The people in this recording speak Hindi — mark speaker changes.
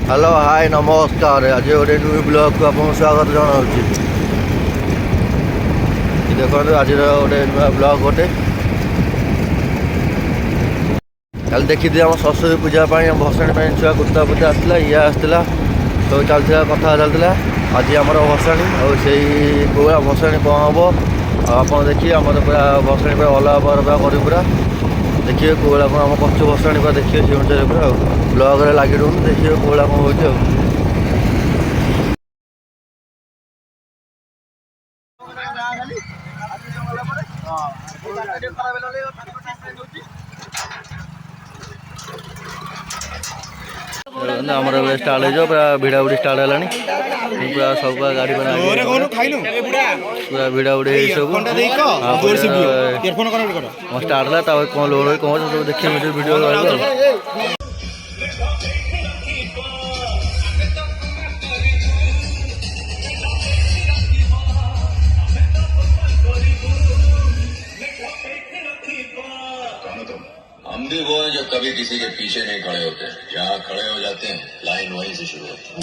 Speaker 1: हेलो हाय नमस्कार। आज गोटे न्यू ब्लॉग को आपको स्वागत जनावि। देखो आज गोटे नुआ ब्लॉग गोटे कल देखी आम सरस्वती पूजा भसाणी छुआ कुर्ता पूजा आसला ये आसला सब चलता कथा चलता। आज आम भसाणी और भसाणी कौन हम आप देखिए आम पूरा भसाणी पूरा अलग पूरा कर पूरा देखिए कौड़ा कौन आम कच्छ भसाणी पूरा देखिए से अनुसार पूरा ब्लॉग लगे रोन देखिए कौड़ा कौन हो। आमर स्टार्ट हो पूरा भिड़ा बुड़ी स्टार्ट है पूरा सब गाड़ी बना पूरा भिड़ा बुड़ी सब स्टार्ट है कौन लोड कौन सब देखिए वीडियो
Speaker 2: हम भी वो हैं जो कभी किसी के पीछे नहीं खड़े होते, जहाँ खड़े हो जाते हैं लाइन वहीं से शुरू होती है।